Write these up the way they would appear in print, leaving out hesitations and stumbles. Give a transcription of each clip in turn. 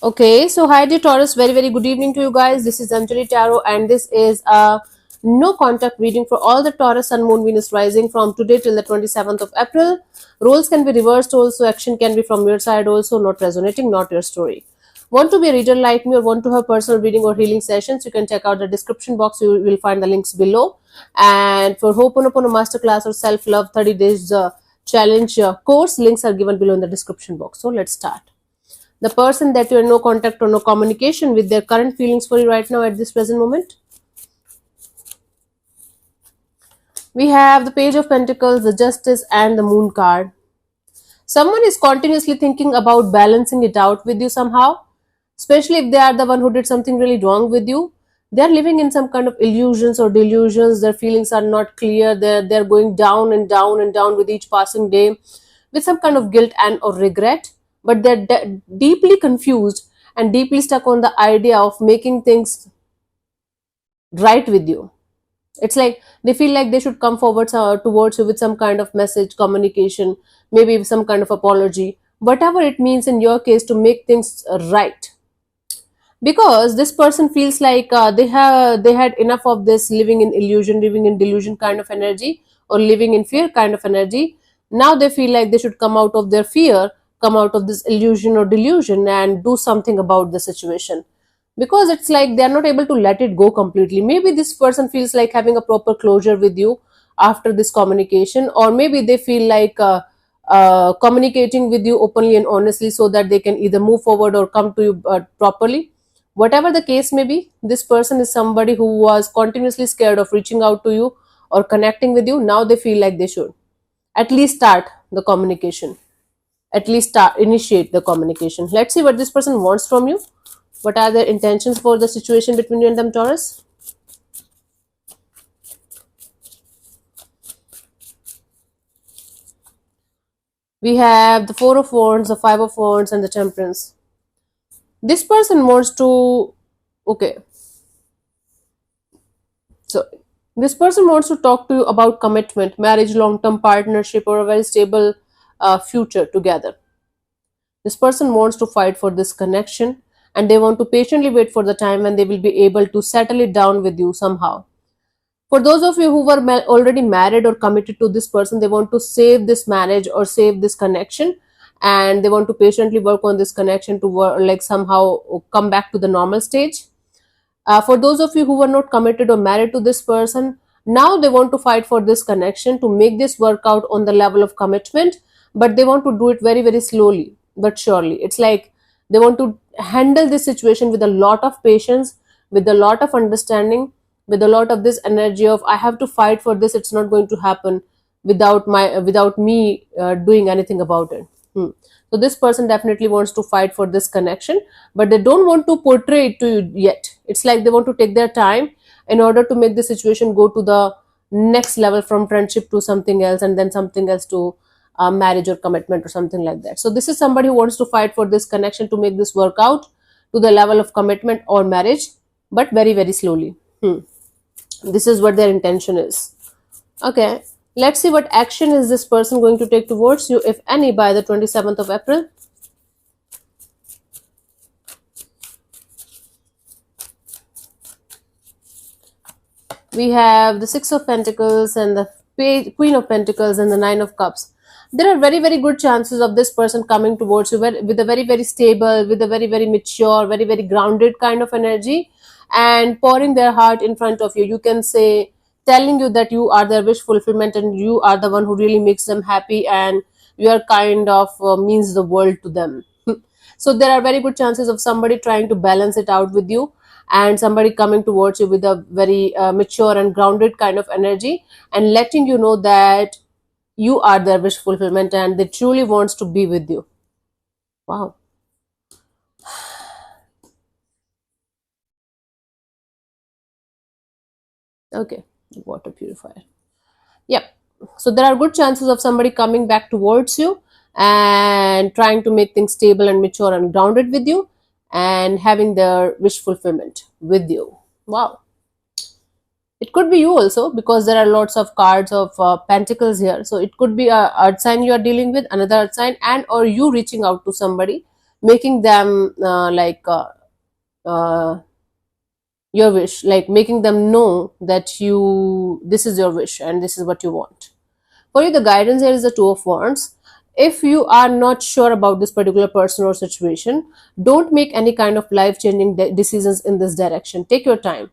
Okay, so hi dear Taurus, very good evening to you guys. This is Anjali Tarot, and this is a no contact reading for all the Taurus Sun Moon Venus rising from today till the 27th of April. Roles can be reversed also, action can be from your side also, not resonating, not your story. Want to be a reader like me or want to have personal reading or healing sessions, you can check out the description box, you will find the links below. And for Ho'oponopono Masterclass or Self Love 30 Days Challenge course, links are given below in the description box. So let's start. The person that you are no contact or no communication with their current feelings for you right now at this present moment. We have the Page of Pentacles, the Justice, and the Moon card. Someone is continuously thinking about balancing it out with you somehow, especially if they are the one who did something really wrong with you. They are living in some kind of illusions or delusions. Their feelings are not clear. They're going down and down and down with each passing day, with some kind of guilt and or regret. But they're deeply confused and deeply stuck on the idea of making things right with you. It's like they feel like they should come forward towards you with some kind of message, communication, maybe with some kind of apology, whatever it means in your case to make things right. Because this person feels like they had enough of this living in illusion, living in delusion kind of energy, or living in fear kind of energy. Now they feel like they should come out of their fear, come out of this illusion or delusion, and do something about the situation, because it's like they're not able to let it go completely. Maybe this person feels like having a proper closure with you after this communication, or maybe they feel like communicating with you openly and honestly so that they can either move forward or come to you properly. Whatever the case may be, this person is somebody who was continuously scared of reaching out to you or connecting with you. Now they feel like they should at least start the communication, at least start initiate the communication. Let's see what this person wants from you. What are their intentions for the situation between you and them, Taurus? We have the Four of Wands, the Five of Wands, and the Temperance. This person wants to, okay, so this person wants to talk to you about commitment, marriage, long-term partnership, or a very stable future together. This person wants to fight for this connection, and they want to patiently wait for the time when they will be able to settle it down with you somehow. For those of you who were already married or committed to this person, they want to save this marriage or save this connection, and they want to patiently work on this connection to work, like somehow come back to the normal stage. For those of you who were not committed or married to this person, now they want to fight for this connection to make this work out on the level of commitment, but they want to do it very slowly but surely. It's like they want to handle this situation with a lot of patience, with a lot of understanding, with a lot of this energy of I have to fight for this. It's not going to happen without me doing anything about it. So this person definitely wants to fight for this connection, but they don't want to portray it to you yet. It's like they want to take their time in order to make the situation go to the next level, from friendship to something else, and then something else to marriage or commitment or something like that. So this is somebody who wants to fight for this connection to make this work out to the level of commitment or marriage, but very slowly. This is what their intention is. Okay, let's see what action is this person going to take towards you, if any, by the 27th of April. We have the Six of Pentacles and the Queen of Pentacles and the Nine of Cups. There are very good chances of this person coming towards you with a very stable, with a very mature, very grounded kind of energy, and pouring their heart in front of you. You can say, telling you that you are their wish fulfillment and you are the one who really makes them happy, and you are kind of means the world to them. So there are very good chances of somebody trying to balance it out with you, and somebody coming towards you with a very mature and grounded kind of energy, and letting you know that you are their wish fulfillment and they truly wants to be with you. Wow. Okay, water purifier. Yep. So there are good chances of somebody coming back towards you and trying to make things stable and mature and grounded with you, and having their wish fulfillment with you. Wow. It could be you also, because there are lots of cards of pentacles here. So it could be a earth sign you are dealing with, another earth sign, and or you reaching out to somebody making them uh, your wish, like making them know that you this is your wish and this is what you want. For you, the guidance here is the Two of Wands. If you are not sure about this particular person or situation, don't make any kind of life changing decisions in this direction. Take your time.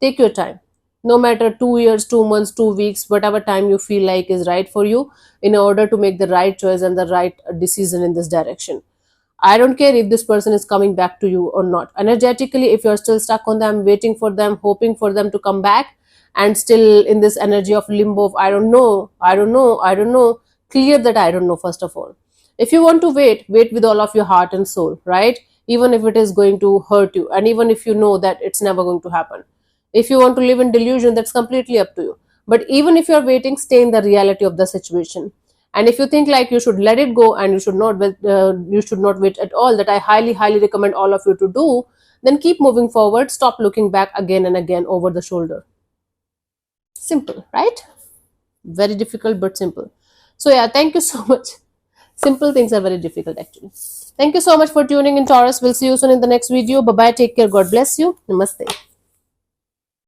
Take your time. No matter 2 years, 2 months, 2 weeks, whatever time you feel like is right for you, in order to make the right choice and the right decision in this direction. I don't care if this person is coming back to you or not. Energetically, if you're still stuck on them, waiting for them, hoping for them to come back, and still in this energy of limbo of I don't know, I don't know, I don't know, clear that I don't know first of all. If you want to wait, wait with all of your heart and soul, right? Even if it is going to hurt you, and even if you know that it's never going to happen. If you want to live in delusion, that's completely up to you. But even if you're waiting, stay in the reality of the situation. And if you think like you should let it go and you should not wait at all, that I highly recommend all of you to do, then keep moving forward. Stop looking back again and again over the shoulder. Simple, right? Very difficult but simple. So yeah, thank you so much. Simple things are very difficult actually. Thank you so much for tuning in, Taurus. We'll see you soon in the next video. Bye bye, take care, God bless you, namaste.